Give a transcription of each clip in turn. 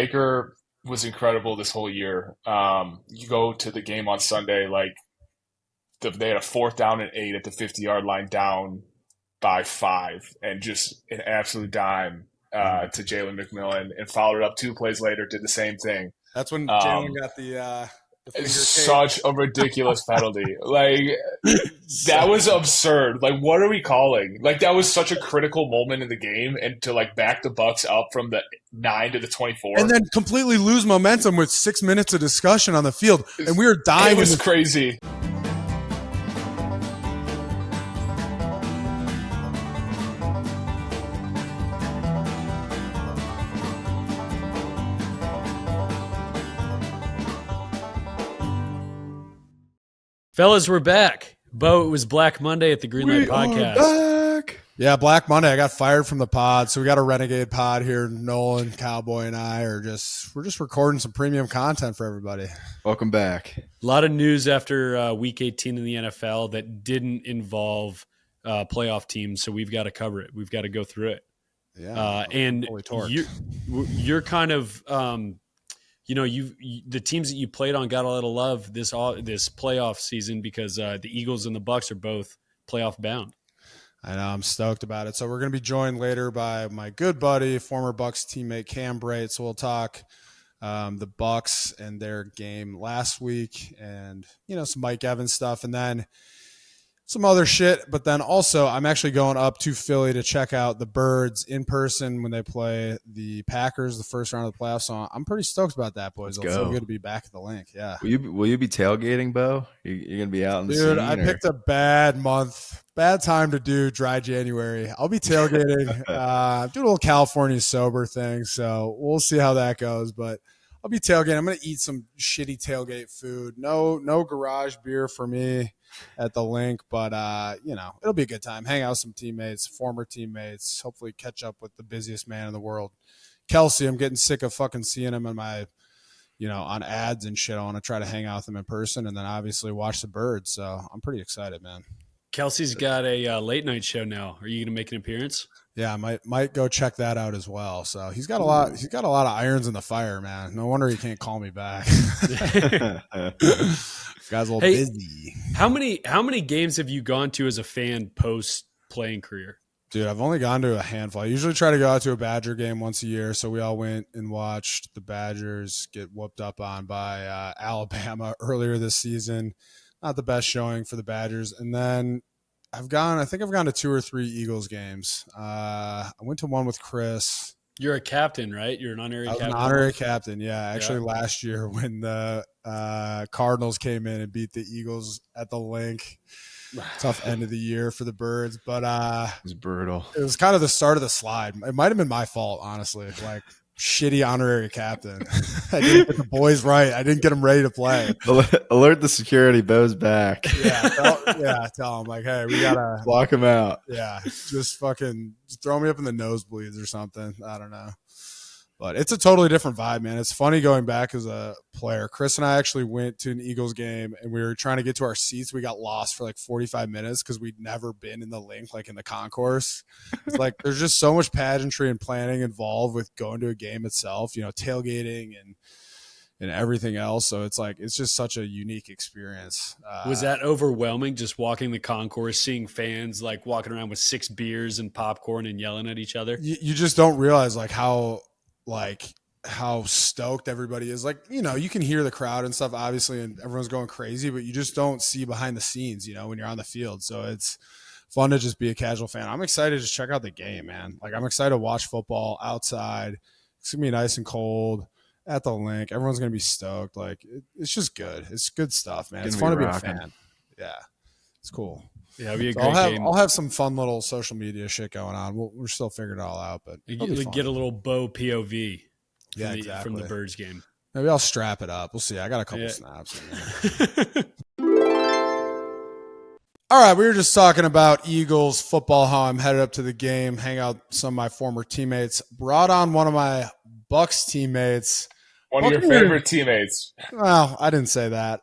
Baker was incredible this whole year. You go to the game on Sunday, like they had a 4th down and 8 at the 50-yard line, down by 5, and just an absolute dime to Jalen McMillan, and followed it up 2 plays later, did the same thing. That's when Jalen got the finger such a ridiculous penalty. Like, that was absurd. Like, what are we calling? Like, that was such a critical moment in the game, and to like back the Bucs up from the 9 to the 24, and then completely lose momentum with 6 minutes of discussion on the field, and we were dying. It was crazy. Fellas, we're back. Beau, it was Black Monday at the Greenlight Podcast. Back. Yeah, Black Monday. I got fired from the pod, so we got a renegade pod here. Nolan, Cowboy, and I we're just recording some premium content for everybody. Welcome back. A lot of news after Week 18 in the NFL that didn't involve playoff teams, so we've got to cover it. We've got to go through it. Yeah, and you're kind of the teams that you played on got a lot of love this playoff season because the Eagles and the Bucs are both playoff bound. I know, I'm stoked about it. So we're going to be joined later by my good buddy, former Bucs teammate Cam Brate. So we'll talk the Bucs and their game last week, and some Mike Evans stuff, and then some other shit. But then also, I'm actually going up to Philly to check out the Birds in person when they play the Packers the first round of the playoffs. So I'm pretty stoked about that, boys. It'll feel good to be back at the link. Yeah. Will you be tailgating, Beau? You're gonna be out in the Dude, scene, I picked a bad time to do dry January. I'll be tailgating, do a little California sober thing. So we'll see how that goes. But I'll be tailgating. I'm gonna eat some shitty tailgate food. No garage beer for me at the link, but it'll be a good time. Hang out with some teammates, former teammates, hopefully catch up with the busiest man in the world, Kelsey. I'm getting sick of fucking seeing him in my on ads and shit. I want to try to hang out with him in person, and then obviously watch the Birds. So I'm pretty excited, man. Kelsey's got a late night show now. Are you gonna make an appearance? Yeah, I might go check that out as well. So he's got a lot of irons in the fire, man. No wonder he can't call me back. Guy's a little busy. How many games have you gone to as a fan post playing career? Dude, I've only gone to a handful. I usually try to go out to a Badger game once a year. So we all went and watched the Badgers get whooped up on by Alabama earlier this season. Not the best showing for the Badgers. And then I think I've gone to 2 or 3 Eagles games. I went to one with Chris. You're a captain, right? You're an honorary captain. An honorary captain, yeah. Actually, last year when the Cardinals came in and beat the Eagles at the link. Tough end of the year for the Birds, but it was brutal. It was kind of the start of the slide. It might have been my fault, honestly. Like, shitty honorary captain. I didn't get the boys right. I didn't get them ready to play. Alert the security. Beau's back. Tell them, like, hey, we gotta block him out. Yeah, just throw me up in the nosebleeds or something. I don't know. But it's a totally different vibe, man. It's funny going back as a player. Chris and I actually went to an Eagles game, and we were trying to get to our seats. We got lost for like 45 minutes because we'd never been in the link, like in the concourse. It's like there's just so much pageantry and planning involved with going to a game itself, tailgating and everything else. So it's like it's just such a unique experience. Was that overwhelming, just walking the concourse, seeing fans like walking around with 6 beers and popcorn and yelling at each other? You just don't realize how stoked everybody is. Like, you can hear the crowd and stuff, obviously, and everyone's going crazy, but you just don't see behind the scenes, when you're on the field. So it's fun to just be a casual fan. I'm excited to just check out the game, man. Like, I'm excited to watch football outside. It's going to be nice and cold at the link. Everyone's going to be stoked. Like, it's just good. It's good stuff, man. It's fun to be a fan. Yeah. It's cool. Yeah, it'll be a great game. I'll have some fun little social media shit going on. We're still figuring it all out, but you get a little Beau POV from the Birds game. Maybe I'll strap it up. We'll see. I got a couple snaps. All right, we were just talking about Eagles football, how I'm headed up to the game, hang out with some of my former teammates. Brought on one of my Bucs teammates. One of your favorite teammates. Well, I didn't say that.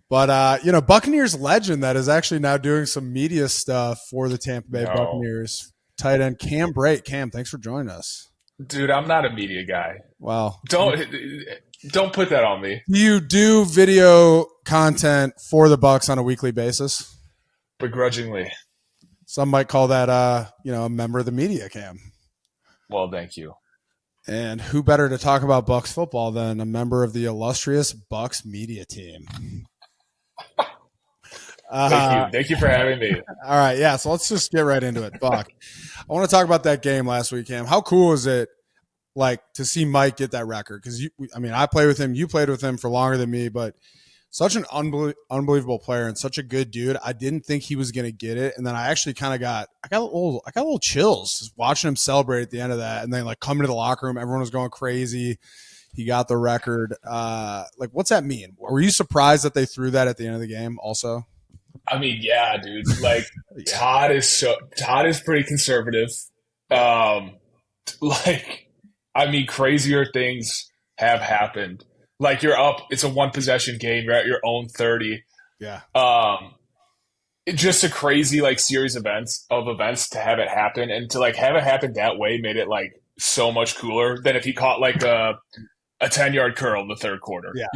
But, Buccaneers legend that is actually now doing some media stuff for the Tampa Bay Buccaneers. Tight end Cam Brate. Cam, thanks for joining us. Dude, I'm not a media guy. Well, Don't put that on me. you do video content for the Bucs on a weekly basis. Begrudgingly. Some might call that, a member of the media, Cam. Well, thank you. And who better to talk about Bucs football than a member of the illustrious Bucs media team? Thank you for having me. All right, yeah. So let's just get right into it. Buck, I want to talk about that game last week, Cam. How cool is it, like, to see Mike get that record? Because I played with him. You played with him for longer than me, but such an unbelievable player and such a good dude. I didn't think he was going to get it, and then I actually kind of got a little chills just watching him celebrate at the end of that, and then like coming to the locker room, everyone was going crazy. He got the record. Like, what's that mean? Were you surprised that they threw that at the end of the game? Also. I mean, yeah, dude. Like Todd is pretty conservative. Crazier things have happened. Like you're up, it's a one possession game. You're at your own 30. Yeah. It's just a crazy like series of events to have it happen, and to like have it happen that way made it like so much cooler than if he caught like a 10-yard curl in the third quarter. Yeah.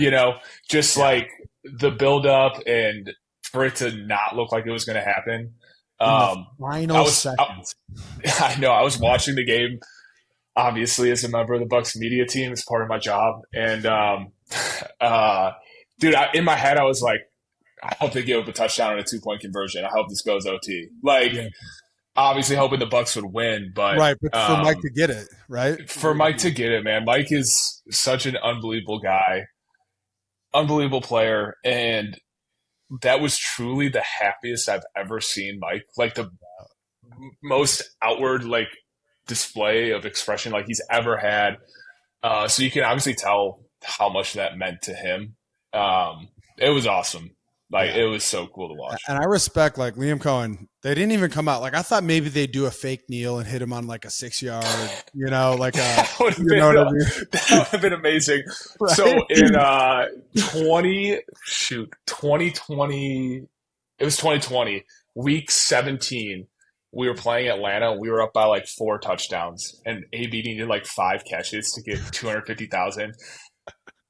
Like the build up and for it to not look like it was going to happen. Final seconds. I know. I was watching the game, obviously, as a member of the Bucs media team. It's part of my job. And, dude, in my head, I was like, I hope they give up a touchdown and a 2-point conversion. I hope this goes OT. Obviously hoping the Bucs would win. But for Mike to get it, right? For Mike to get it, man. Mike is such an unbelievable guy, unbelievable player. And that was truly the happiest I've ever seen Mike. Like the most outward like display of expression like he's ever had. So you can obviously tell how much that meant to him. It was awesome. It was so cool to watch. And I respect like Liam Coen. They didn't even come out. Like I thought maybe they'd do a fake kneel and hit him on like a 6-yard, that would have been amazing. Right? So in 2020, week 17, we were playing Atlanta. We were up by like 4 touchdowns, and AB needed like 5 catches to get 250,000.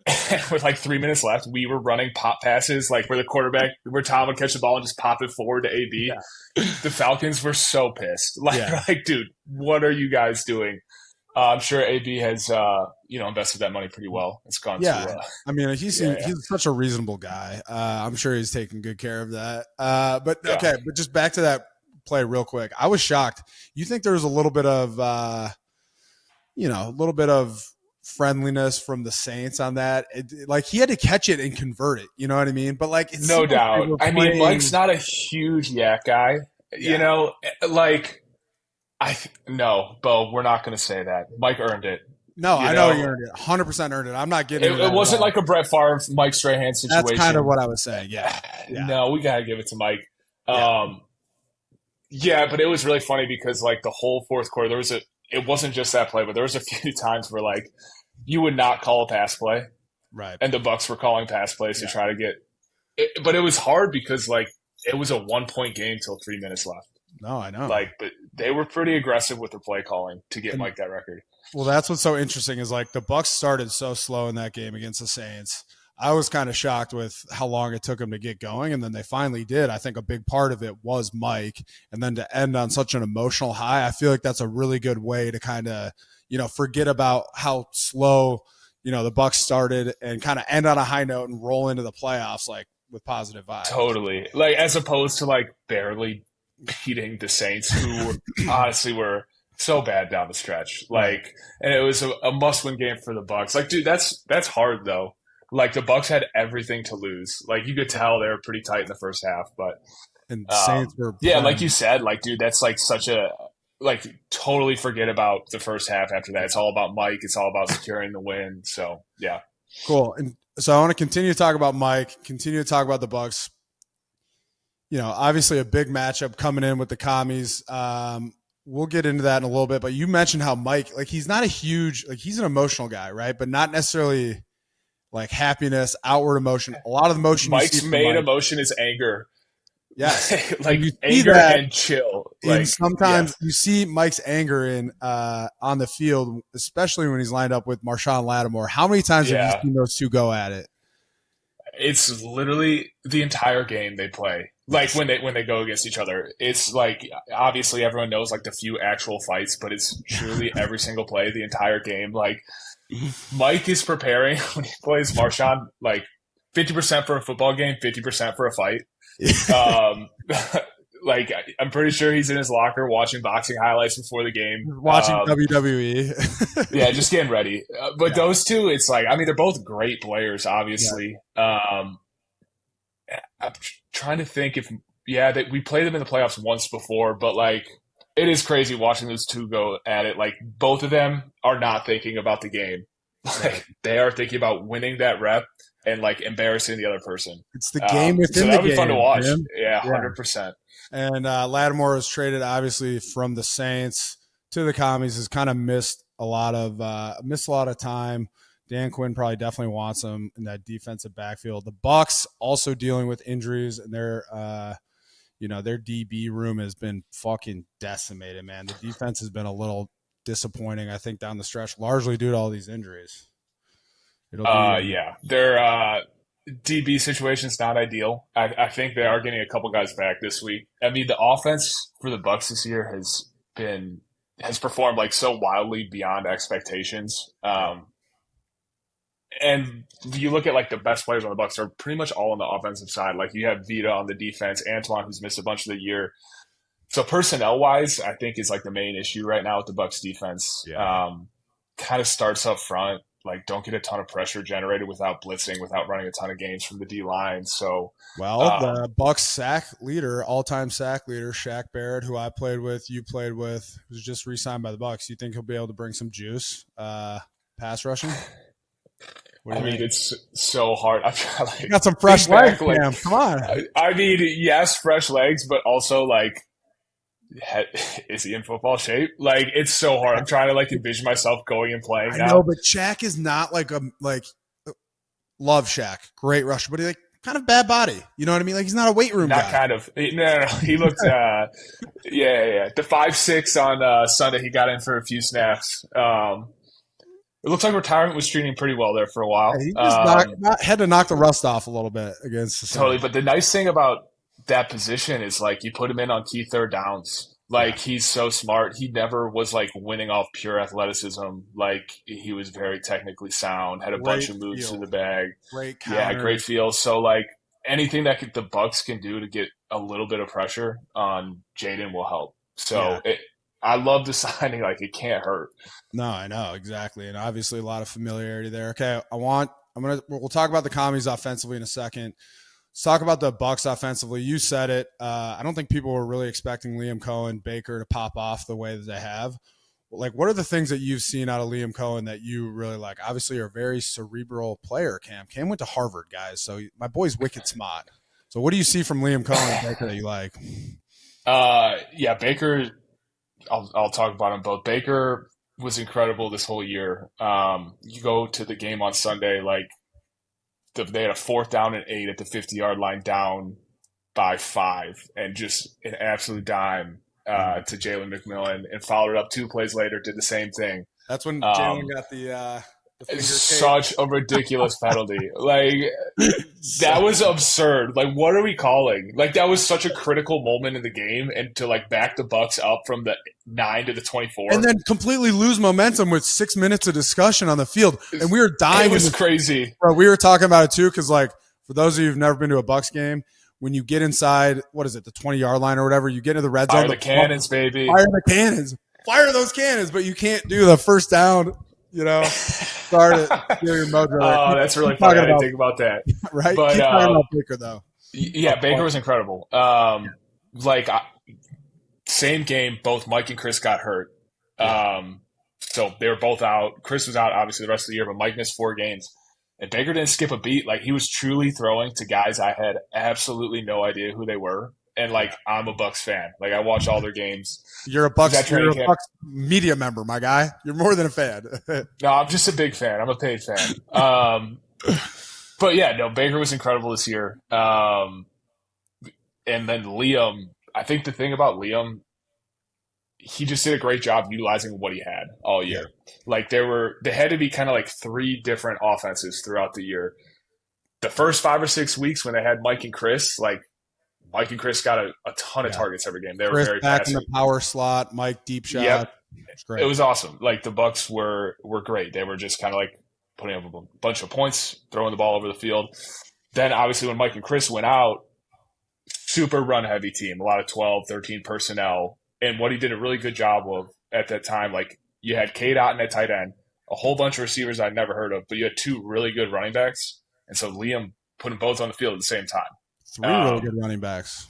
And with like 3 minutes left, we were running pop passes, like where Tom would catch the ball and just pop it forward to AB. Yeah. The Falcons were so pissed. Like, dude, what are you guys doing? I'm sure AB has, invested that money pretty well. It's gone. He's such a reasonable guy. I'm sure he's taking good care of that. But just back to that play real quick. I was shocked. You think there was a little bit of, friendliness from the Saints on that? Like he had to catch it and convert it. You know what I mean? But like, it's no doubt. Mike's not a huge yak guy. Yeah. No, Beau, we're not going to say that. Mike earned it. No, I know he earned it. 100% earned it. I'm not getting it. It wasn't like a Brett Favre, Mike Strahan situation. That's kind of what I was saying. Yeah. No, we got to give it to Mike. But it was really funny because like the whole fourth quarter, it wasn't just that play, but there was a few times where like you would not call a pass play. Right. And the Bucs were calling pass plays to try to get it. But it was hard because like it was a 1-point game till 3 minutes left. No, I know. But they were pretty aggressive with their play calling to get Mike that record. Well, that's what's so interesting is like the Bucs started so slow in that game against the Saints. I was kind of shocked with how long it took them to get going, and then they finally did. I think a big part of it was Mike, and then to end on such an emotional high, I feel like that's a really good way to kind of, forget about how slow, the Bucs started and kind of end on a high note and roll into the playoffs like with positive vibes. Totally, like as opposed to like barely beating the Saints, who honestly were so bad down the stretch. Like, and it was a must-win game for the Bucs. Like, dude, that's hard though. Like the Bucs had everything to lose. Like you could tell they were pretty tight in the first half, but Saints were like you said, like dude, that's like such a like totally forget about the first half after that. It's all about Mike. It's all about securing the win. So yeah, cool. And so I want to continue to talk about Mike. Continue to talk about the Bucs. Obviously a big matchup coming in with the Commies. We'll get into that in a little bit. But you mentioned how Mike, like he's not he's an emotional guy, right? But not necessarily like happiness, outward emotion. A lot of the emotion. Mike's main emotion is anger. Yes. Like You see anger that and chill. in Like sometimes yeah, you see Mike's anger in on the field, especially when he's lined up with Marshawn Lattimore. How many times have you yeah. seen those two go at it? It's literally the entire game they play. Like Yes. when they go against each other, it's like obviously everyone knows like the few actual fights, but it's truly every single play, the entire game. Like Mike is preparing when he plays Marshawn, like 50% for a football game, 50% for a fight. Um, like I'm pretty sure he's in his locker watching boxing highlights before the game. Watching WWE. Yeah, just getting ready. But Yeah. those two, it's like I mean they're both great players, Yeah. obviously. I'm trying to think if yeah, we played them in the playoffs once before, but like it is crazy watching those two go at it. Like both of them are not thinking about the game. Right. Like they are thinking about winning that rep and like embarrassing the other person. It's the game So within the that would be game, fun to watch. Jim. Yeah, Yeah. 100%. And Lattimore was traded obviously from the Saints to the Commies. Has kind of missed a lot of time. Dan Quinn probably definitely wants him in that defensive backfield. The Bucs also dealing with injuries, and their DB room has been fucking decimated, man. The defense has been a little disappointing, I think, down the stretch, largely due to all these injuries. It'll be Yeah, their DB situation's not ideal. I think they are getting a couple guys back this week. I mean, the offense for the Bucs this year has performed like so wildly beyond expectations. And you look at like the best players on the Bucs are pretty much all on the offensive side. Like you have Vita on the defense, Antoine who's missed a bunch of the year. So personnel wise, I think is like the main issue right now with the Bucs defense. Yeah. Kind of starts up front, like don't get a ton of pressure generated without blitzing, without running a ton of games from the D line. So the Bucs all-time sack leader, Shaq Barrett, who I played with, you played with, was just re-signed by the Bucs. You think he'll be able to bring some juice, pass rushing? I mean, it's so hard. I'm trying to You got some fresh legs, like, Cam. Come on. I mean, yes, fresh legs, but also like, is he in football shape? Like, it's so hard. I'm trying to like envision myself going and playing now. I know, but Shaq is not love Shaq, great rusher, but he's like kind of bad body. You know what I mean? Like he's not a weight room Not guy. kind of. No. He looked, yeah. The 5'6" on Sunday, he got in for a few snaps. It looks like retirement was treating him pretty well there for a while. He just had to knock the rust off a little bit against the totally. But the nice thing about that position is like you put him in on key third downs. Like he's so smart. He never was like winning off pure athleticism. Like he was very technically sound, had a bunch of moves to the bag. Great counter. Great feel. So like anything that the Bucs can do to get a little bit of pressure on Jayden will help. So I love the signing. Like it can't hurt. No, I know exactly, and obviously a lot of familiarity there. Okay, we'll talk about the Commies offensively in a second. Let's talk about the Bucs offensively. You said it. I don't think people were really expecting Liam Coen, Baker to pop off the way that they have. Like, what are the things that you've seen out of Liam Coen that you really like? Obviously, you're a very cerebral player, Cam. Cam went to Harvard, guys, so my boy's wicked smart. So what do you see from Liam Coen and Baker that you like? Baker, I'll talk about them both. Baker was incredible this whole year. You go to the game on Sunday, like they had a 4th down and 8 at the 50-yard line down by 5 and just an absolute dime to Jalen McMillan and followed it up 2 plays later, did the same thing. That's when Jalen got the finger such a ridiculous penalty. Like that was absurd. Like what are we calling? Like that was such a critical moment in the game, and to like back the Bucs up from the 9 to the 24, and then completely lose momentum with 6 minutes of discussion on the field, and we were dying. It was crazy. Bro, we were talking about it too, because like for those of you who've never been to a Bucs game, when you get inside, what is it, the 20-yard line or whatever, you get into the red zone. Fire the cannons, baby. Fire the cannons. Fire those cannons, but you can't do the first down. Start it. Your mojo. Oh, that's really funny. I didn't think about that. Right? But, keep talking about Baker, though. Yeah, Baker was incredible. Same game, both Mike and Chris got hurt. So they were both out. Chris was out, obviously, the rest of the year, but Mike missed 4 games. And Baker didn't skip a beat. Like, he was truly throwing to guys I had absolutely no idea who they were. And, like, I'm a Bucs fan. Like, I watch all their games. You're a Bucs media member, my guy. You're more than a fan. No, I'm just a big fan. I'm a paid fan. But, yeah, no, Baker was incredible this year. And then Liam, I think the thing about Liam, he just did a great job utilizing what he had all Yeah. year. Like they had to be kind of like three different offenses throughout the year. The first 5 or 6 weeks when they had Mike and Chris, like Mike and Chris got a ton of Yeah. targets every game. They were Chris very back in passing. the power slot, Mike deep shot. Yep. It's great. It was awesome. Like the Bucs were great. They were just kind of like putting up a bunch of points, throwing the ball over the field. Then obviously when Mike and Chris went out, super run heavy team, a lot of 12, 13 personnel. And what he did a really good job of at that time, like you had K. Dot at tight end, a whole bunch of receivers I'd never heard of, but you had two really good running backs. And so Liam put them both on the field at the same time. Three really good running backs.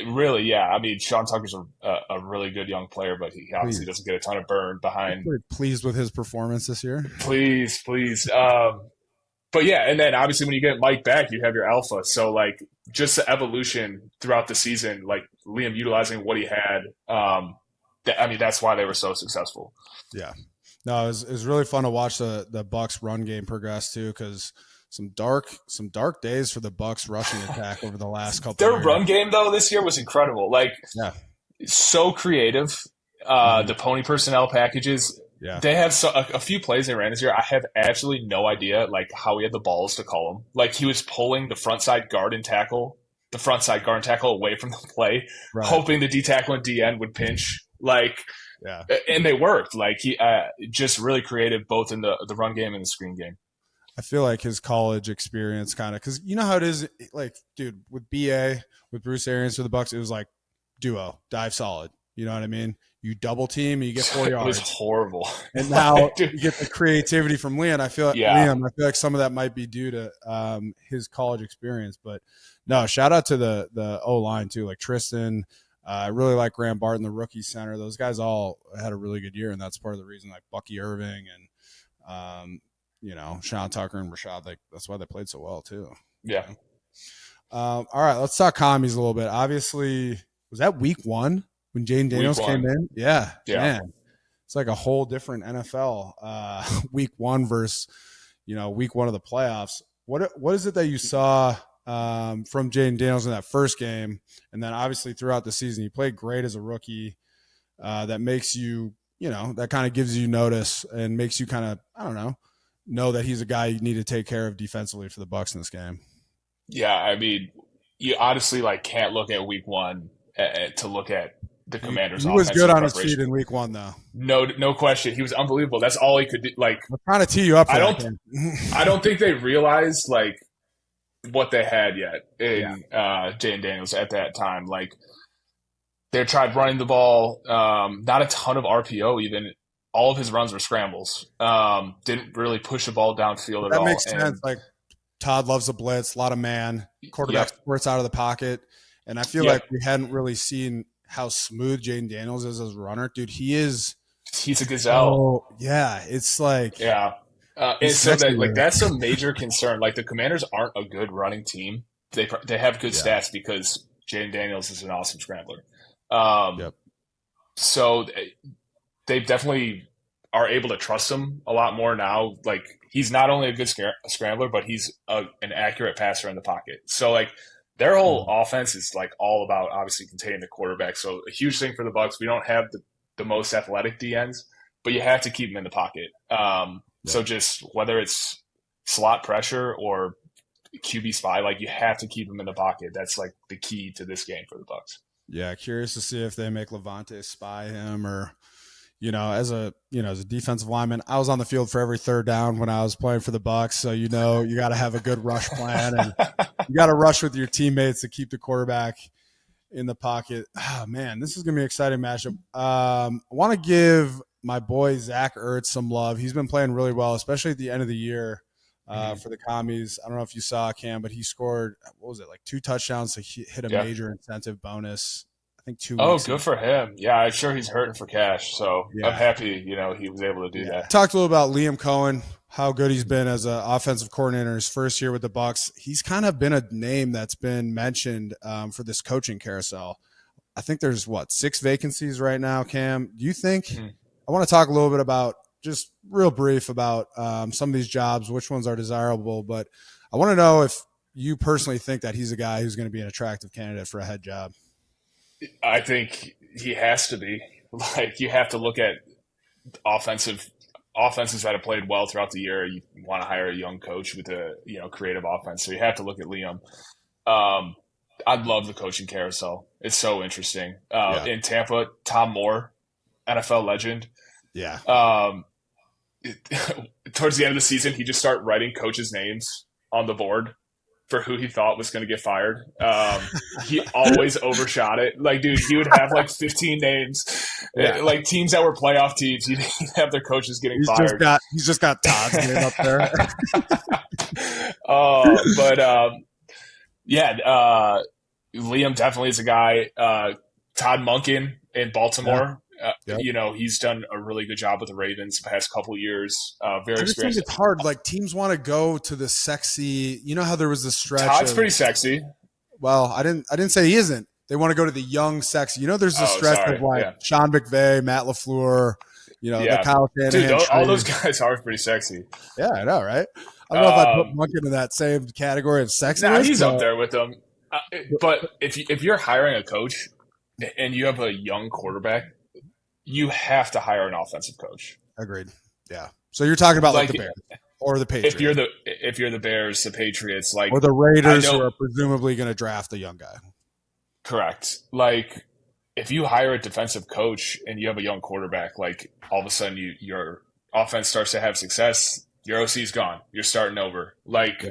Really, yeah. I mean, Sean Tucker's a really good young player, but he obviously doesn't get a ton of burn behind. I'm pretty pleased with his performance this year. Please. But yeah, and then obviously when you get Mike back, you have your alpha. So like just the evolution throughout the season, like Liam utilizing what he had. That's why they were so successful. Yeah, no, it was really fun to watch the Bucs run game progress too, because some dark days for the Bucs rushing attack over the last couple. Their of years. run game though this year was incredible. Like, yeah, so creative. The pony personnel packages. Yeah, they have a few plays they ran this year. I have absolutely no idea like how he had the balls to call them. Like he was pulling the front side guard and tackle away from the play, right. hoping the D tackle and DN would pinch. Like, yeah, and they worked. Like he just really creative both in the run game and the screen game. I feel like his college experience kind of, because you know how it is, like, dude, with BA, with Bruce Arians for the Bucs, it was like duo, dive solid. You know what I mean? You double team and you get 4 yards. It was horrible. And now you get the creativity from Liam. I feel like some of that might be due to his college experience. But no, shout out to the O-line too, like Tristan. I really like Graham Barton, the rookie center. Those guys all had a really good year, and that's part of the reason, like Bucky Irving and Sean Tucker and Rashad, like that's why they played so well too. Yeah. All right, let's talk commies a little bit. Obviously, was that week 1 when Jayden Daniels came in? Yeah, man. It's like a whole different NFL week 1 versus week 1 of the playoffs. What is it that you saw from Jayden Daniels in that first game, and then obviously throughout the season? He played great as a rookie. That makes you, that kind of gives you notice and makes you kind of, I don't know that he's a guy you need to take care of defensively for the Bucs in this game. Yeah, I mean, you honestly can't look at week 1 to look at the Commanders' He was good on his feet in week 1, though. No question. He was unbelievable. That's all he could do. Like, I'm trying to tee you up for I don't think they realized what they had yet in Jayden Daniels at that time. Like, they tried running the ball, not a ton of RPO even. All of his runs were scrambles. Didn't really push the ball downfield at all. That makes sense. Like, Todd loves a blitz, a lot of man. Quarterback squirts out of the pocket. And I feel like we hadn't really seen how smooth Jayden Daniels is as a runner. Dude, he's a gazelle. Oh, yeah. It's like – yeah. And so that's a major concern. Like, the Commanders aren't a good running team. They have good stats because Jayden Daniels is an awesome scrambler. So they definitely are able to trust him a lot more now. Like, he's not only a good scrambler, but he's an accurate passer in the pocket. So, their whole offense is all about obviously containing the quarterback. So a huge thing for the Bucs. We don't have the most athletic DNs, but you have to keep them in the pocket. So just whether it's slot pressure or QB spy, you have to keep them in the pocket. That's the key to this game for the Bucs. Yeah, curious to see if they make Levante spy him or. As a defensive lineman, I was on the field for every third down when I was playing for the Bucs. So, you got to have a good rush plan and you got to rush with your teammates to keep the quarterback in the pocket. Oh, man, this is going to be an exciting matchup. I want to give my boy Zach Ertz some love. He's been playing really well, especially at the end of the year for the Commies. I don't know if you saw Cam, but he scored, 2 touchdowns to hit a major incentive bonus. I think 2 weeks. Oh, good for him. Yeah, I'm sure he's hurting for cash. So I'm happy, he was able to do that. Talked a little about Liam Coen, how good he's been as an offensive coordinator in his first year with the Bucs. He's kind of been a name that's been mentioned for this coaching carousel. I think there's 6 vacancies right now, Cam. Do you think I want to talk a little bit about just real brief about some of these jobs, which ones are desirable, but I want to know if you personally think that he's a guy who's going to be an attractive candidate for a head job? I think he has to be. Like, you have to look at offenses that have played well throughout the year. You want to hire a young coach with a creative offense, so you have to look at Liam. I love the coaching carousel. It's so interesting. In Tampa, Tom Moore, NFL legend. Yeah. Towards the end of the season, he just started writing coaches' names on the board for who he thought was going to get fired. He always overshot it. Like, dude, he would have like 15 names. Yeah. Like teams that were playoff teams, he'd have their coaches getting fired. He's just got Todd's name up there. Liam definitely is a guy. Todd Monken in Baltimore. He's done a really good job with the Ravens the past couple of years. Very I just think experienced. it's hard. Like, teams want to go to the sexy. You know how there was this stretch. Todd's pretty sexy. Well, I didn't say he isn't. They want to go to the young, sexy. You know, there's this stretch of like Sean McVay, Matt LaFleur. the Kyle Shanahan. Dude, all those guys are pretty sexy. Yeah, I know, right? I don't know if I put Monken in that same category of sexy. Nah, he's up there with them. But if you're hiring a coach and you have a young quarterback, you have to hire an offensive coach. Agreed. Yeah. So you're talking about like the Bears or the Patriots. If you're the Bears, the Patriots, like, or the Raiders, who are presumably going to draft a young guy. Correct. Like, if you hire a defensive coach and you have a young quarterback, like, all of a sudden your offense starts to have success. Your OC's gone. You're starting over. Like,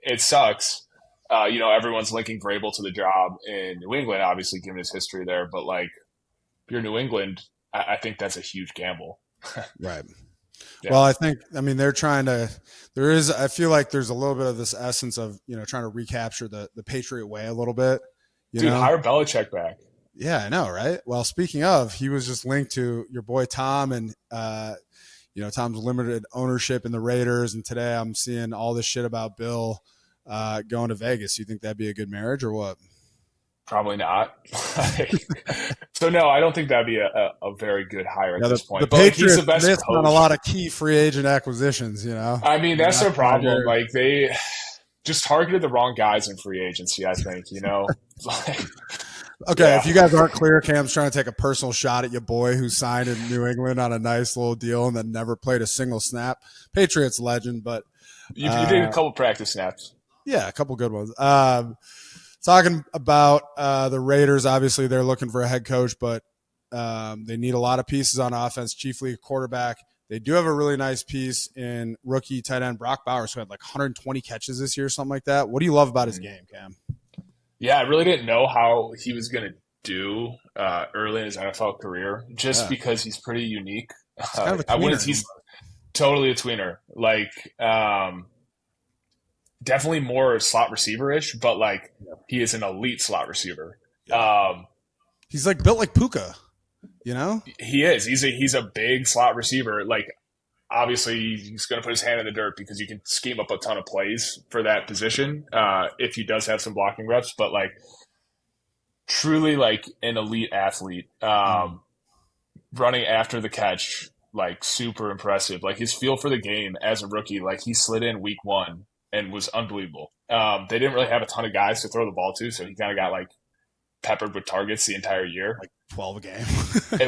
it sucks. Everyone's linking Vrabel to the job in New England, obviously, given his history there. But, like, if you're New England, I think that's a huge gamble. Right. Yeah. Well, they're trying to – I feel like there's a little bit of this essence of, trying to recapture the Patriot way a little bit. Hire Belichick back. Yeah, I know, right? Well, speaking of, he was just linked to your boy Tom and, Tom's limited ownership in the Raiders. And today I'm seeing all this shit about Bill going to Vegas. You think that'd be a good marriage or what? Probably not. So, no, I don't think that'd be a very good hire at this point. The but Patriots he's the best missed coach. on a lot of key free agent acquisitions, I mean, that's their problem. Like, they just targeted the wrong guys in free agency, I think, Okay, if you guys aren't clear, Cam's trying to take a personal shot at your boy who signed in New England on a nice little deal and then never played a single snap. Patriots legend, but you did a couple practice snaps. Yeah, a couple good ones. Talking about the Raiders, obviously they're looking for a head coach, but they need a lot of pieces on offense, chiefly a quarterback. They do have a really nice piece in rookie tight end Brock Bowers, who had like 120 catches this year, something like that. What do you love about his game, Cam? Yeah, I really didn't know how he was going to do early in his NFL career, just because he's pretty unique. Kind of a tweener. He's totally a tweener. Like, definitely more slot receiver-ish, but like he is an elite slot receiver. He's like built like Puka, He is. He's a big slot receiver. Like, obviously, he's going to put his hand in the dirt because you can scheme up a ton of plays for that position if he does have some blocking reps. But, like, truly, like, an elite athlete. Running after the catch, like, super impressive. Like, his feel for the game as a rookie, like, he slid in week 1 and was unbelievable. They didn't really have a ton of guys to throw the ball to, so he kind of got, like, peppered with targets the entire year. Like 12 a game. It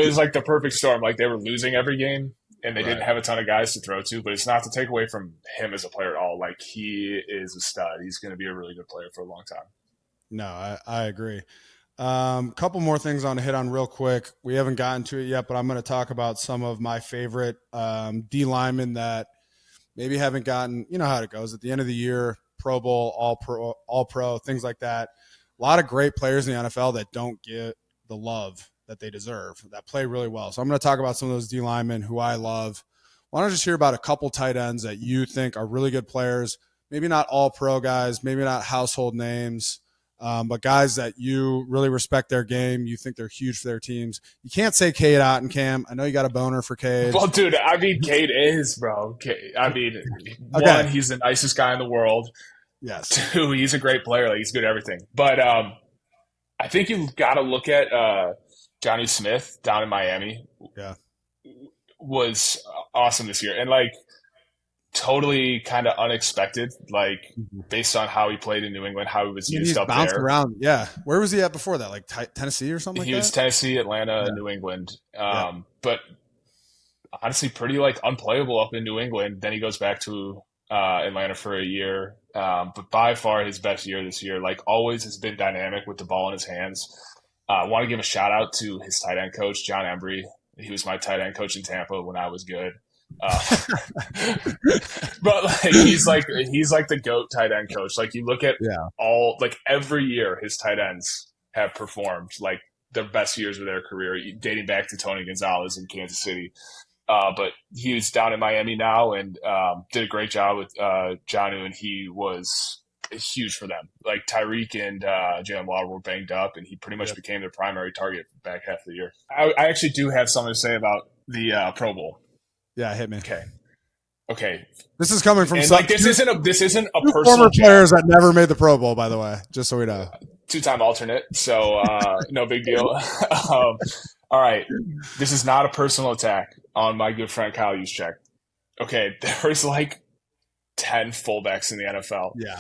was like the perfect storm. Like, they were losing every game. And they didn't have a ton of guys to throw to, but it's not to take away from him as a player at all. Like, he is a stud. He's going to be a really good player for a long time. No, I agree. Couple more things on to hit on real quick. We haven't gotten to it yet, but I'm going to talk about some of my favorite D linemen that maybe haven't gotten, you know how it goes. At the end of the year, Pro Bowl, All Pro, things like that. A lot of great players in the NFL that don't get the love that they deserve, that play really well. So I'm going to talk about some of those D linemen who I love. Why don't I just hear about a couple tight ends that you think are really good players, maybe not all pro guys, maybe not household names, but guys that you really respect their game. You think they're huge for their teams. You can't say Cade Otton, Cam. I know you got a boner for Cade. Well, dude, I mean, Cade is, bro. One, he's the nicest guy in the world. Yes. 2, he's a great player. Like, he's good at everything. But I think you've got to look at Johnny Smith down in Miami. Yeah. Was awesome this year. And, like, totally kind of unexpected, like based on how he played in New England, how he was used He's up bounced there. around. Yeah. Where was he at before that? Like Tennessee or something like He was that? Tennessee, Atlanta, New England. But honestly, pretty like unplayable up in New England. Then he goes back to Atlanta for a year. But by far his best year this year. Like always has been dynamic with the ball in his hands. I want to give a shout out to his tight end coach, John Embry. He was my tight end coach in Tampa when I was good. But like he's like the GOAT tight end coach. Like you look at all like every year his tight ends have performed like their best years of their career, dating back to Tony Gonzalez in Kansas City. But he's down in Miami now and did a great job with Jonnu, and he was huge for them. Like Tyreek and Jaylen Waddle were banged up, and he pretty much became their primary target for the back half of the year. I actually do have something to say about the Pro Bowl. Yeah, hit me. Okay. This is coming from like this isn't a personal former jab. players that never made the Pro Bowl, by the way, just so we know. Two-time alternate, so no big deal. All right, this is not a personal attack on my good friend Kyle Juszczyk. Okay, there's like 10 fullbacks in the NFL. Yeah.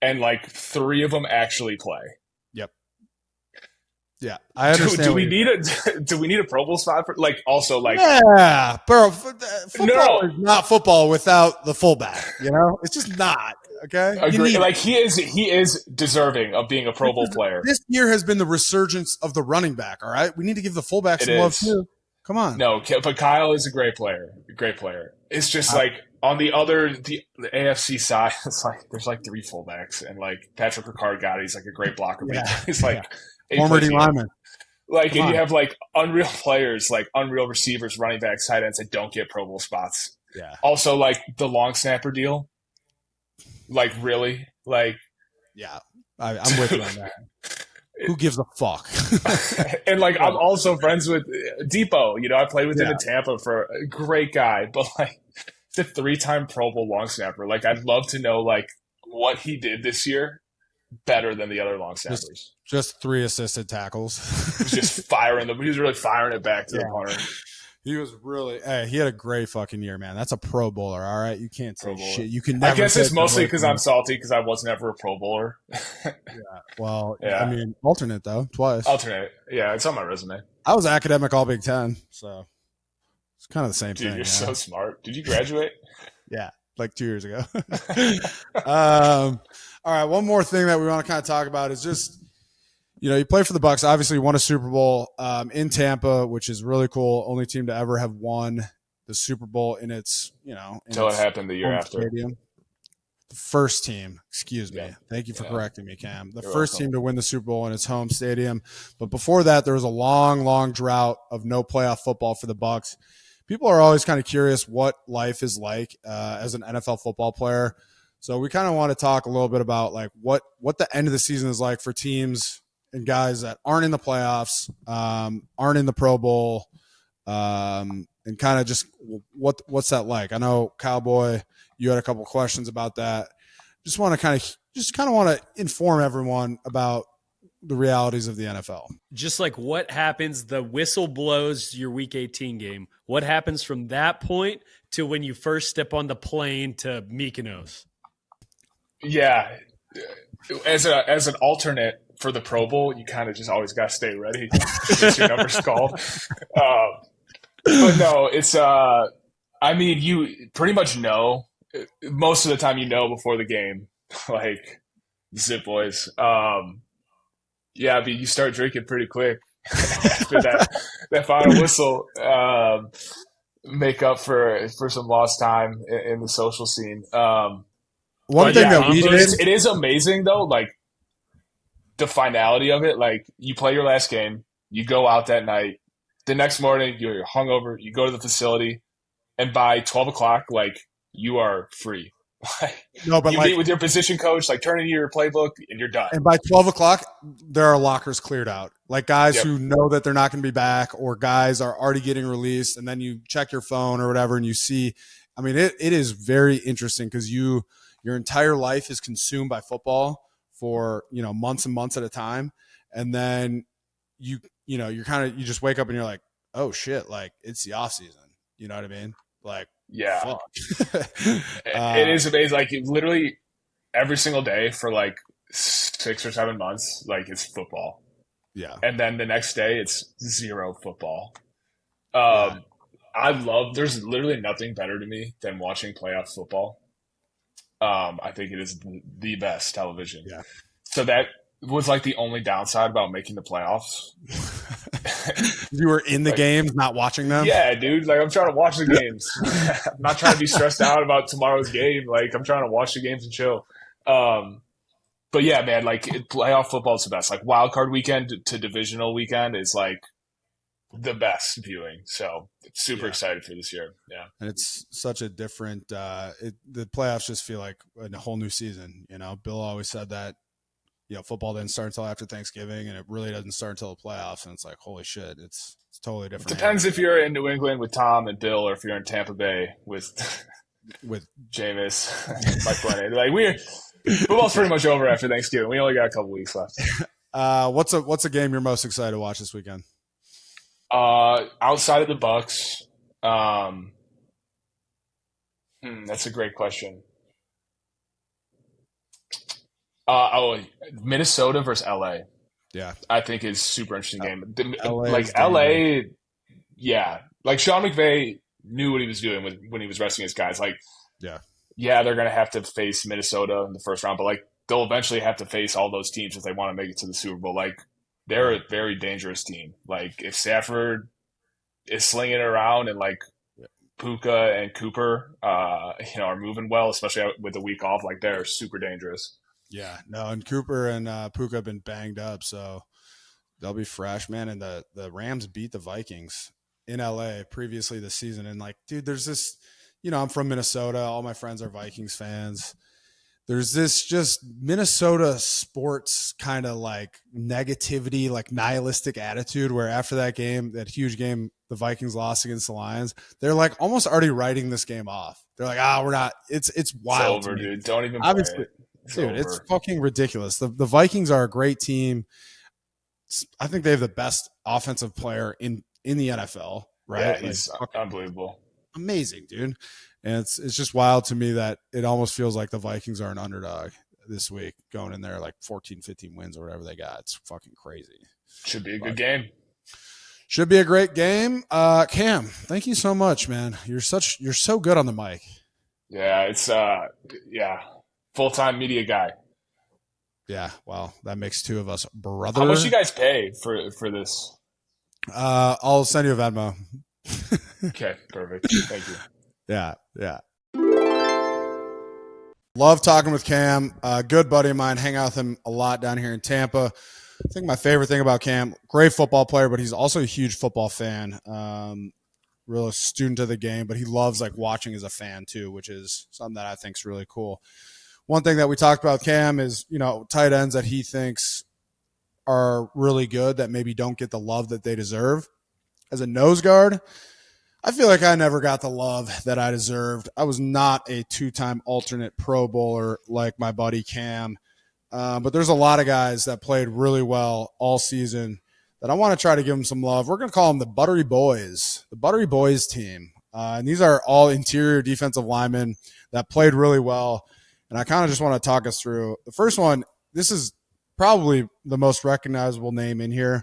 And like 3 of them actually play. Yep. Yeah, I understand. Do we need a Pro Bowl spot for like also like bro? Football is not football without the fullback. You know, it's just not. Okay, agree. Like he is deserving of being a Pro Bowl player. This year has been the resurgence of the running back. All right, we need to give the fullback some love too. Come on. No, but Kyle is a great player. It's just like on the AFC side, it's like there's like 3 fullbacks, and like Patrick Ricard got it. He's like a great blocker. He's like former D lineman. Like, and you have like unreal players, like unreal receivers, running backs, tight ends that don't get Pro Bowl spots. Yeah. Also, like the long snapper deal. Like really, like yeah, I'm with you on that. Who gives a fuck? And like I'm also friends with Depot. You know, I played with him in Tampa for a great guy, but like it's a 3-time Pro Bowl long snapper. Like I'd love to know like what he did this year better than the other long snappers. Just 3 assisted tackles. He was really firing it back to the punter. He was really. Hey, he had a great fucking year, man. That's a Pro Bowler, all right. You can't say shit. You can. Never I guess it's mostly because I'm salty because I was never a Pro Bowler. Well, I mean, alternate though, twice. Alternate, yeah, it's on my resume. I was academic All Big Ten, so it's kind of the same thing. Dude, you're so smart. Did you graduate? Yeah, like 2 years ago. All right, one more thing that we want to kind of talk about is just. You know, you play for the Bucs. Obviously, won a Super Bowl in Tampa, which is really cool. Only team to ever have won the Super Bowl in its, until it happened the year after. Stadium. The first team, excuse me. Thank you for correcting me, Cam. The first team to win the Super Bowl in its home stadium. But before that, there was a long, long drought of no playoff football for the Bucs. People are always kind of curious what life is like as an NFL football player. So we kind of want to talk a little bit about like what the end of the season is like for teams and guys that aren't in the playoffs, aren't in the Pro Bowl, and kind of just what's that like? I know Cowboy, you had a couple questions about that. Just want to inform everyone about the realities of the NFL. Just like what happens, the whistle blows your Week 18 game. What happens from that point to when you first step on the plane to Mykonos? Yeah, as an alternate for the Pro Bowl, you kind of just always got to stay ready. Your number's called. But no, it's I mean, you pretty much know most of the time. You know before the game, like zip boys. Yeah, but you start drinking pretty quick after that final whistle. Make up for some lost time in the social scene. One thing that we did, it is amazing though, like the finality of it. Like you play your last game, you go out that night, the next morning you're hungover, you go to the facility, and by 12 o'clock, like you are free. You meet with your position coach, like turn in your playbook, and you're done. And by 12 o'clock, there are lockers cleared out. Like guys who know that they're not going to be back, or guys are already getting released, and then you check your phone or whatever, and you see. I mean, it is very interesting because your entire life is consumed by football for months and months at a time, and then you just wake up and you're like, oh shit, like it's the off season. You know what I mean? Like Yeah, Fuck. it is amazing. Like literally every single day for like 6 or 7 months, like it's football, Yeah. and then the next day it's zero football. Yeah. Um, I love. There's literally nothing better to me than watching playoff football. I think it is the best television. Yeah. So that was like the only downside about making the playoffs. You were in the Like, games, not watching them? yeah, dude. Like I'm trying to watch the games. I'm not trying to be stressed out about tomorrow's game. Like I'm trying to watch the games and chill. Um, but yeah, man, like playoff football is the best. Like wild card weekend to divisional weekend is like the best viewing. So super Yeah. excited for this year. Yeah. And it's such a different the playoffs just feel like a whole new season. You know, Bill always said that, you know, football didn't start until after Thanksgiving, and it really doesn't start until the playoffs. And it's like, holy shit, it's totally different. Depends if you're in New England with Tom and Bill or if you're in Tampa Bay with Jameis, Mike Glennon. Like football's pretty much over after Thanksgiving. We only got a couple weeks left. What's a game you're most excited to watch this weekend? Outside of the Bucs, that's a great question. Minnesota versus LA, Yeah, I think is super interesting game. LA Like is LA, yeah, like Sean McVay knew what he was doing when he was resting his guys. Like, yeah, they're gonna have to face Minnesota in the first round, but like they'll eventually have to face all those teams if they want to make it to the Super Bowl. Like they're a very dangerous team. Like if Stafford is slinging it around and like Puka and Cooper, are moving well, especially with the week off, like they're super dangerous. yeah. No, and Cooper and Puka have been banged up, so they'll be fresh, man. And the Rams beat the Vikings in LA previously this season. And like, dude, there's this, you know, I'm from Minnesota. All my friends are Vikings fans. There's this just Minnesota sports kind of like negativity, like nihilistic attitude where after that game, that huge game, the Vikings lost against the Lions, they're like almost already writing this game off. They're like, we're not, it's wild. It's over, dude. Don't even Obviously, play it. dude, it's fucking ridiculous. The Vikings are a great team. I think they have the best offensive player in the NFL, right? Yeah, Like, he's unbelievable. amazing, dude. And it's just wild to me that it almost feels like the Vikings are an underdog this week, going in there like 14, 15 wins or whatever they got. It's fucking crazy. Should be a good game. Should be a great game. Cam, thank you so much, man. You're so good on the mic. Yeah, it's full-time media guy. Yeah, well, that makes two of us, brother. How much you guys pay for this? I'll send you a Venmo. Okay, perfect. Thank you. Yeah. Love talking with Cam. Good buddy of mine. Hang out with him a lot down here in Tampa. I think my favorite thing about Cam, great football player, but he's also a huge football fan. Real student of the game, but he loves like watching as a fan too, which is something that I think is really cool. One thing that we talked about Cam is, you know, tight ends that he thinks are really good that maybe don't get the love that they deserve. As a nose guard, I feel like I never got the love that I deserved. I was not a two-time alternate Pro Bowler like my buddy Cam. But there's a lot of guys that played really well all season that I want to try to give them some love. We're going to call them the Buttery Boys, the Buttery Boys team. And these are all interior defensive linemen that played really well. And I kind of just want to talk us through the first one. This is probably the most recognizable name in here.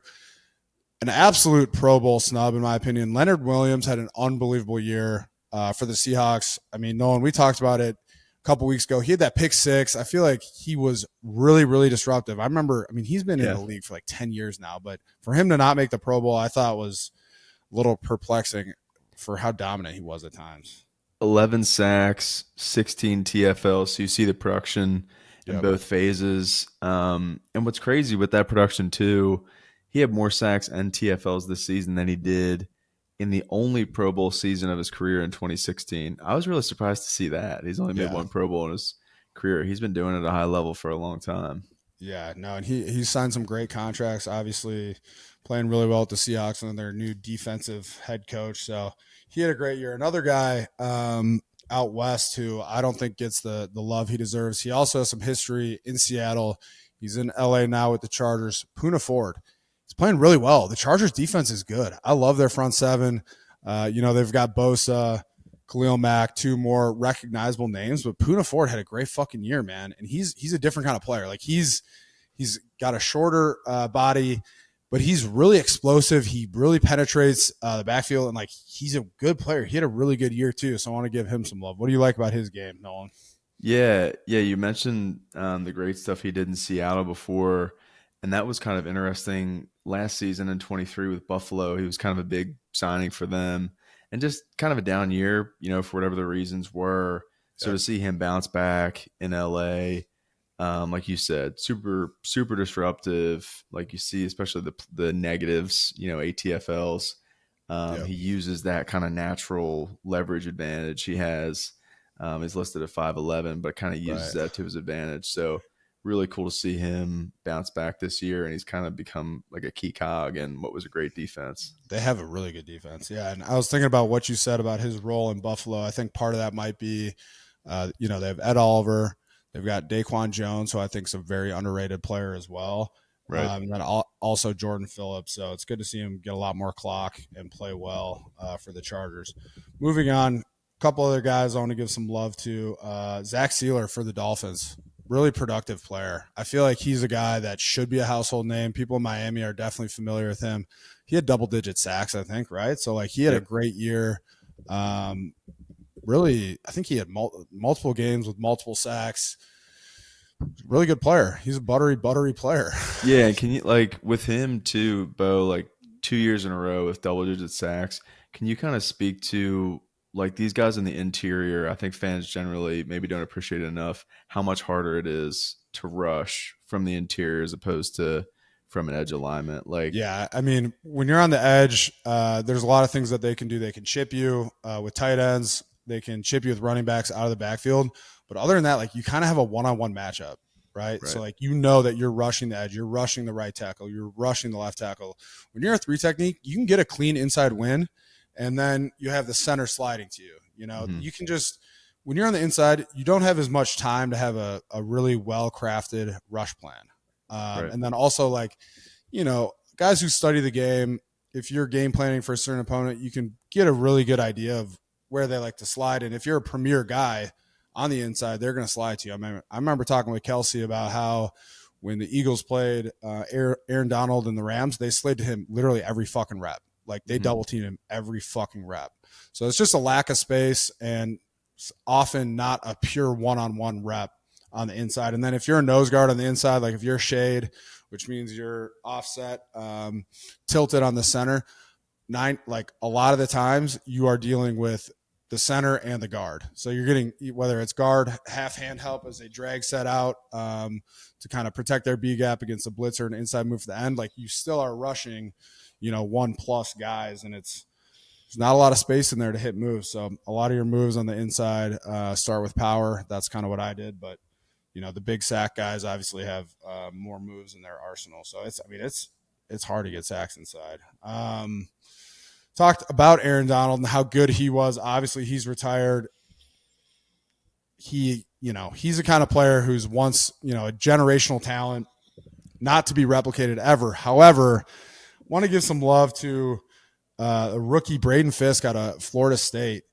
An absolute Pro Bowl snub, in my opinion. Leonard Williams had an unbelievable year for the Seahawks. I mean, Nolan, we talked about it a couple weeks ago. He had that pick six. I feel like he was really, really disruptive. I remember, he's been in the league for like 10 years now, but for him to not make the Pro Bowl, I thought was a little perplexing for how dominant he was at times. 11 sacks, 16 TFLs. So you see the production in both phases. And what's crazy with that production too, he had more sacks and TFLs this season than he did in the only Pro Bowl season of his career in 2016. I was really surprised to see that. He's only made one Pro Bowl in his career. He's been doing it at a high level for a long time. Yeah, no, and he signed some great contracts, obviously playing really well with the Seahawks and their new defensive head coach. So he had a great year. Another guy out west who I don't think gets the love he deserves. He also has some history in Seattle. He's in LA now with the Chargers. Poona Ford. He's playing really well. The Chargers defense is good. I love their front seven. They've got Bosa Khalil Mack, two more recognizable names, but Poona Ford had a great fucking year, man. And he's a different kind of player. Like he's got a shorter body, but he's really explosive. He really penetrates the backfield, and like he's a good player. He had a really good year too, so I want to give him some love. What do you like about his game, Nolan? Yeah. You mentioned the great stuff he did in Seattle before, and that was kind of interesting. Last season in 23 with Buffalo, he was kind of a big signing for them, and just kind of a down year, for whatever the reasons were. So to see him bounce back in LA, like you said, super, super disruptive. Like you see, especially the negatives, ATFLs. He uses that kind of natural leverage advantage he has. He's listed at 5'11", but kind of uses that to his advantage. So really cool to see him bounce back this year, and he's kind of become like a key cog in what was a great defense. They have a really good defense. Yeah, and I was thinking about what you said about his role in Buffalo. I think part of that might be, they have Ed Oliver. They've got Daquan Jones, who I think is a very underrated player as well. Right. And then also Jordan Phillips. So it's good to see him get a lot more clock and play well for the Chargers. Moving on, a couple other guys I want to give some love to. Zach Sealer for the Dolphins. Really productive player. I feel like he's a guy that should be a household name. People in Miami are definitely familiar with him. He had double-digit sacks, I think, right? So, like, he had a great year. Really, I think he had multiple games with multiple sacks. Really good player. He's a buttery player. Yeah, can you, like, with him too, Beau, like 2 years in a row with double-digit sacks, can you kind of speak to, like, these guys in the interior? I think fans generally maybe don't appreciate enough how much harder it is to rush from the interior as opposed to from an edge alignment. Like, yeah, I mean, when you're on the edge, there's a lot of things that they can do. They can chip you with tight ends. They can chip you with running backs out of the backfield. But other than that, like, you kind of have a one-on-one matchup, right? So, like, that you're rushing the edge. You're rushing the right tackle. You're rushing the left tackle. When you're a three technique, you can get a clean inside win, and then you have the center sliding to you. You can just – when you're on the inside, you don't have as much time to have a really well-crafted rush plan. And then also, like, guys who study the game, if you're game planning for a certain opponent, you can get a really good idea of where they like to slide. And if you're a premier guy on the inside, they're going to slide to you. I remember talking with Kelsey about how when the Eagles played Aaron Donald and the Rams, they slid to him literally every fucking rep. Like, they double team him every fucking rep. So it's just a lack of space and often not a pure one-on-one rep on the inside. And then if you're a nose guard on the inside, like if you're shade, which means you're offset, tilted on the center, like a lot of the times you are dealing with the center and the guard. So you're getting, whether it's guard half hand help as they drag set out to kind of protect their B gap against a blitzer and inside move for the end, like you still are rushing, 1+ guys, and there's not a lot of space in there to hit moves. So a lot of your moves on the inside start with power. That's kind of what I did. But, the big sack guys obviously have more moves in their arsenal. So it's hard to get sacks inside. Talked about Aaron Donald and how good he was. Obviously, he's retired. He's the kind of player who's once, a generational talent, not to be replicated ever. However, want to give some love to a rookie, Braden Fisk, out of Florida State.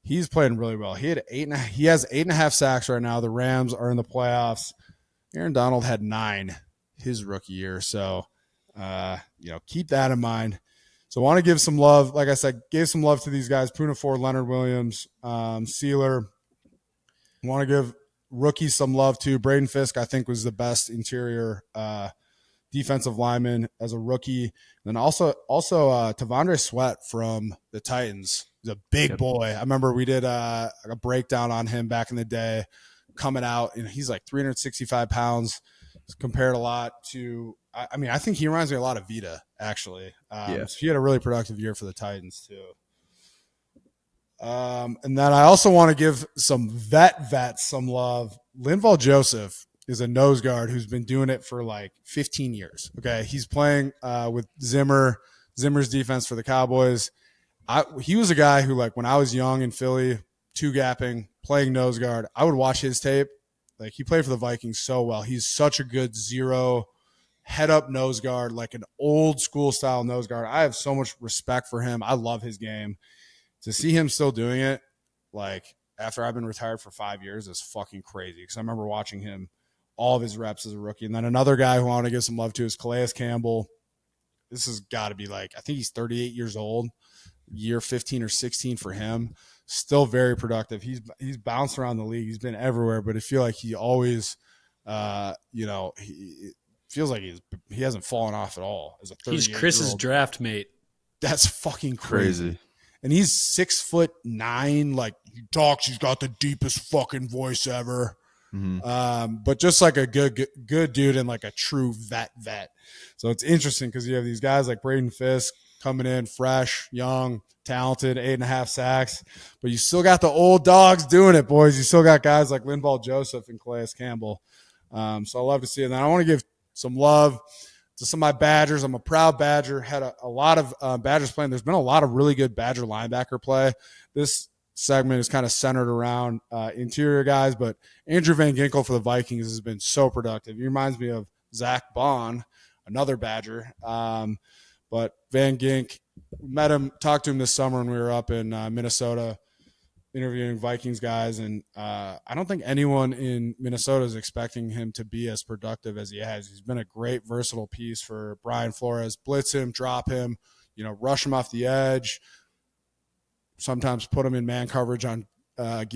He's playing really well. He has 8.5 sacks right now. The Rams are in the playoffs. Aaron Donald had 9 his rookie year. So, keep that in mind. So I want to give some love. Like I said, gave some love to these guys, Poona Ford, Leonard Williams, Sealer. I want to give rookies some love too. Braden Fisk, I think, was the best interior defensive lineman as a rookie. And then also Tavondre Sweat from the Titans. He's a big boy. I remember we did a breakdown on him back in the day coming out, and he's like 365 pounds. It's compared a lot to – I think he reminds me a lot of Vita, actually. So he had a really productive year for the Titans too. And then I also want to give some vets some love. Linval Joseph is a nose guard who's been doing it for like 15 years. Okay. He's playing with Zimmer's defense for the Cowboys. He was a guy who, like, when I was young in Philly, two-gapping, playing nose guard, I would watch his tape. Like, he played for the Vikings so well. He's such a good zero head-up nose guard, like an old-school style nose guard. I have so much respect for him. I love his game. To see him still doing it, like after I've been retired for 5 years is fucking crazy. Because I remember watching him all of his reps as a rookie. And then another guy who I want to give some love to is Calais Campbell. This has got to be like, I think he's 38 years old, year 15 or 16 for him. Still very productive. He's bounced around the league. He's been everywhere, but I feel like he always, he feels like he hasn't fallen off at all as a 38-year-old. He's Chris's draft mate. That's fucking crazy. And he's 6'9". Like he talks, he's got the deepest fucking voice ever. Mm-hmm. But just like a good dude and like a true vet. So it's interesting because you have these guys like Braden Fisk coming in fresh, young, talented, 8.5 sacks, but you still got the old dogs doing it, boys. You still got guys like Linval Joseph and Calais Campbell. So I love to see it. And I want to give some love to some of my Badgers. I'm a proud Badger. Had a lot of Badgers playing. There's been a lot of really good Badger linebacker play. This segment is kind of centered around interior guys, but Andrew Van Ginkel for the Vikings has been so productive. He reminds me of Zach Bond, another Badger. But Van Gink, met him, talked to him this summer when we were up in Minnesota interviewing Vikings guys, and I don't think anyone in Minnesota is expecting him to be as productive as he has. He's been a great versatile piece for Brian Flores. Blitz him, drop him, rush him off the edge, sometimes put him in man coverage on on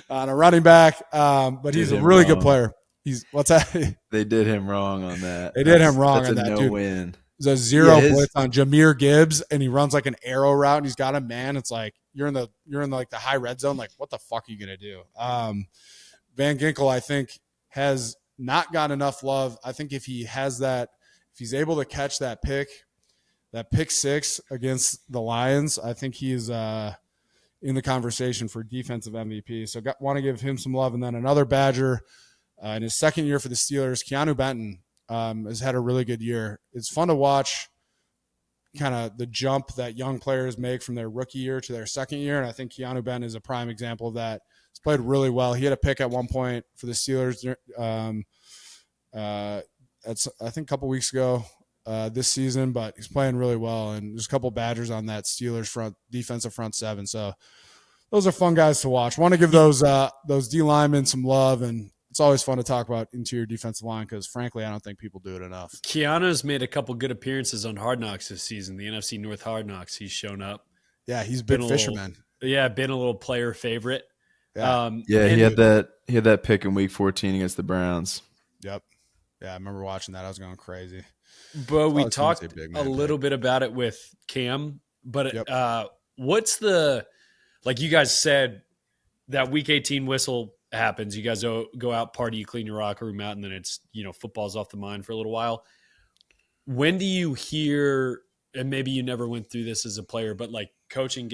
a running back. But he's a really good player. What's that? They did him wrong on that. They did him wrong on that, dude. no win. There's a zero blitz on Jahmyr Gibbs, and he runs like an arrow route, and he's got a man. It's like you're in like the high red zone. Like, what the fuck are you gonna do? Van Ginkel, I think, has not got enough love. I think if he's able to catch that pick six against the Lions, I think he's in the conversation for defensive MVP. So want to give him some love. And then another Badger in his second year for the Steelers, Keanu Benton, has had a really good year. It's fun to watch kind of the jump that young players make from their rookie year to their second year. And I think Keanu Benton is a prime example of that. He's played really well. He had a pick at one point for the Steelers. I think a couple weeks ago this season, but he's playing really well. And there's a couple Badgers on that Steelers defensive front seven. So those are fun guys to watch. Want to give those D linemen some love, and it's always fun to talk about interior defensive line because, frankly, I don't think people do it enough. Keanu's made a couple good appearies on Hard Knocks this season. The NFC North Hard Knocks, he's shown up. Yeah, he's been fisherman. Been a little player favorite. Yeah, he had that pick in Week 14 against the Browns. Yep. Yeah, I remember watching that. I was going crazy. But we talked a little bit about it with Cam. But what's like you guys said, that Week 18 whistle happens. You guys go out, party, you clean your locker room out, and then it's, football's off the mind for a little while. When do you hear, and maybe you never went through this as a player, but like coaching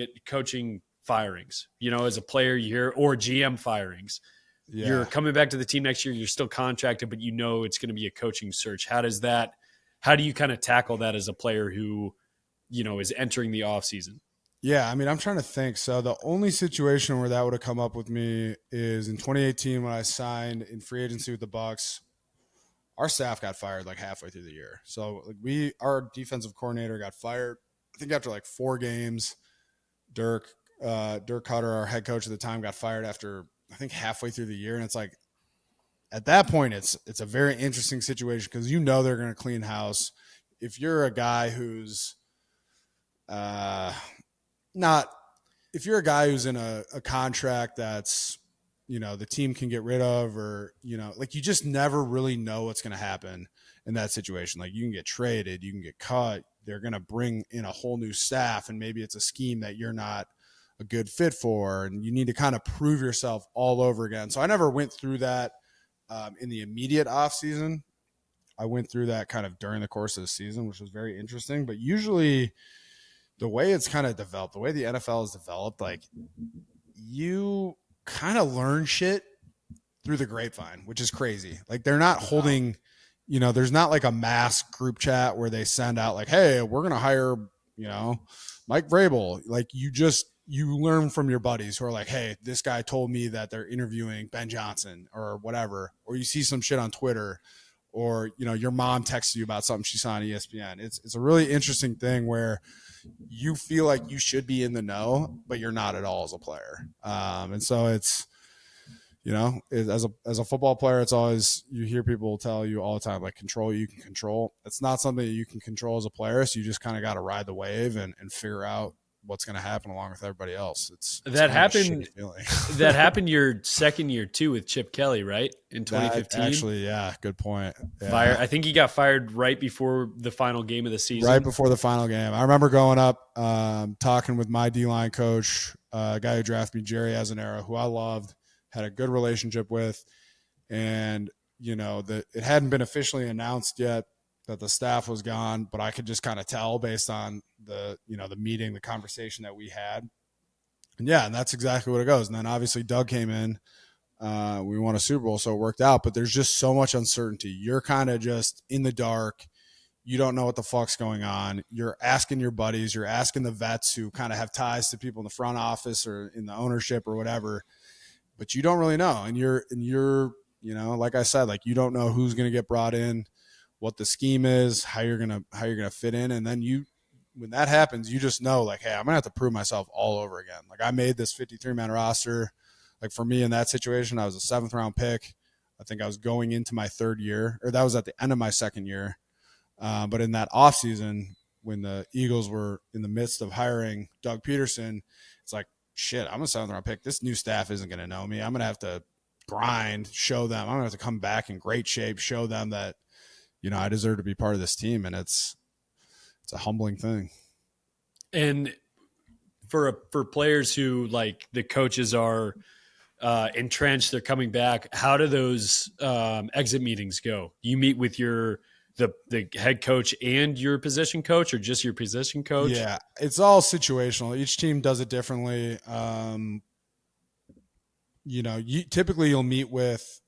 firings, as a player you hear, or GM firings. Yeah. You're coming back to the team next year, you're still contracted, but it's going to be a coaching search. How do you kind of tackle that as a player who, is entering the off season? Yeah, I mean, I'm trying to think. So the only situation where that would have come up with me is in 2018 when I signed in free agency with the Bucs. Our staff got fired like halfway through the year. So our defensive coordinator got fired, I think after like 4 games. Dirk Cutter, our head coach at the time, got fired after I think halfway through the year. And it's like at that point, it's a very interesting situation because they're going to clean house. If you're a guy who's if you're a guy who's in a contract that's, the team can get rid of, or, like you just never really know what's going to happen in that situation. Like you can get traded, you can get cut. They're going to bring in a whole new staff, and maybe it's a scheme that you're not a good fit for, and you need to kind of prove yourself all over again. So I never went through that in the immediate off season. I went through that kind of during the course of the season, which was very interesting, but usually the way it's kind of developed, the way the NFL is developed, like you kind of learn shit through the grapevine, which is crazy. Like they're not holding, there's not like a mass group chat where they send out like, hey, we're going to hire, Mike Vrabel. Like you learn from your buddies who are like, hey, this guy told me that they're interviewing Ben Johnson or whatever, or you see some shit on Twitter, or, your mom texts you about something she saw on ESPN. It's a really interesting thing where you feel like you should be in the know, but you're not at all as a player. And so it's, as a football player, it's always, you hear people tell you all the time, like, control you can control. It's not something that you can control as a player. So you just kind of got to ride the wave and figure out what's going to happen along with everybody else. It's that happened. That happened your second year too with Chip Kelly, right? In 2015. Actually, yeah, good point. Yeah. I think he got fired right before the final game of the season. Right before the final game. I remember going up, talking with my D-line coach, a guy who drafted me, Jerry Azanera, who I loved, had a good relationship with, and it hadn't been officially announced yet that the staff was gone, but I could just kind of tell based on the meeting, the conversation that we had. And and that's exactly what it goes. And then obviously Doug came in, we won a Super Bowl, so it worked out, but there's just so much uncertainty. You're kind of just in the dark. You don't know what the fuck's going on. You're asking your buddies, you're asking the vets who kind of have ties to people in the front office or in the ownership or whatever, but you don't really know. And you're, like I said, like, you don't know who's going to get brought in, what the scheme is, how you're gonna fit in, and then when that happens, you just know, like, hey, I'm gonna have to prove myself all over again. Like, I made this 53-man roster. Like, for me in that situation, I was a 7th round pick. I think I was going into my 3rd year, or that was at the end of my 2nd year. But in that offseason, when the Eagles were in the midst of hiring Doug Peterson, it's like, shit, I'm a 7th round pick. This new staff isn't gonna know me. I'm gonna have to grind, show them. I'm gonna have to come back in great shape, show them that, I deserve to be part of this team, and it's a humbling thing. And for players who, like, the coaches are entrenched, they're coming back, how do those exit meetings go? You meet with the head coach and your position coach, or just your position coach? Yeah, it's all situational. Each team does it differently. Typically you'll meet with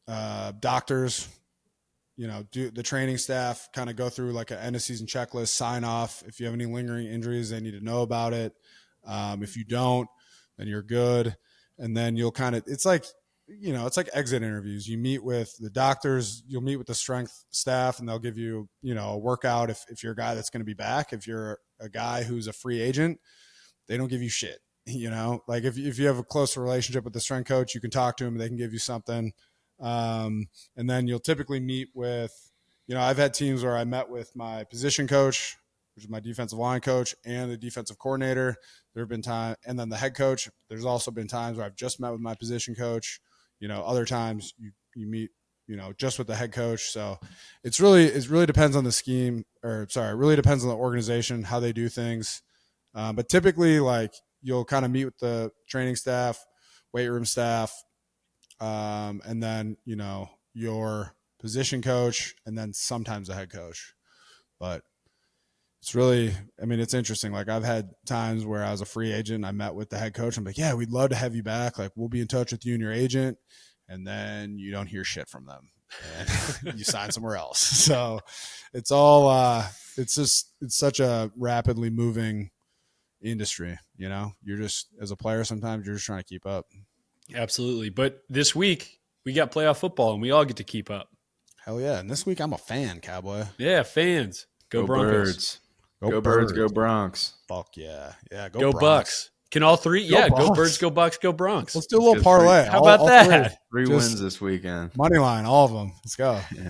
doctors, do the training staff, kind of go through like an end of season checklist, sign off. If you have any lingering injuries, they need to know about it. If you don't, then you're good. And then you'll kind of, it's like exit interviews. You meet with the doctors, you'll meet with the strength staff, and they'll give you, a workout. If you're a guy that's going to be back, if you're a guy who's a free agent, they don't give you shit. Like if you have a close relationship with the strength coach, you can talk to him and they can give you something. And then you'll typically meet with, I've had teams where I met with my position coach, which is my defensive line coach, and the defensive coordinator. There have been times, and then the head coach. There's also been times where I've just met with my position coach. Other times you meet, just with the head coach. So it really depends on the scheme, it really depends on the organization, how they do things. But typically, like, you'll kind of meet with the training staff, weight room staff, and then, your position coach, and then sometimes the head coach. But it's really, it's interesting. Like, I've had times where I was a free agent, I met with the head coach. I'm like, yeah, we'd love to have you back. Like, we'll be in touch with you and your agent. And then you don't hear shit from them and you sign somewhere else. So it's all, it's such a rapidly moving industry. You're just, as a player, sometimes you're just trying to keep up. Absolutely. But this week we got playoff football and we all get to keep up. Hell yeah. And this week I'm a fan, Cowboy. Yeah, fans. Go Broncos. Birds. Go Birds, go Bronx. Fuck yeah. Yeah, go Bucs. Can all three? Yeah, go Birds, go Bucs, go Bronx. Let's do a little parlay. How about that? Three wins this weekend. Money line, all of them. Let's go. Yeah.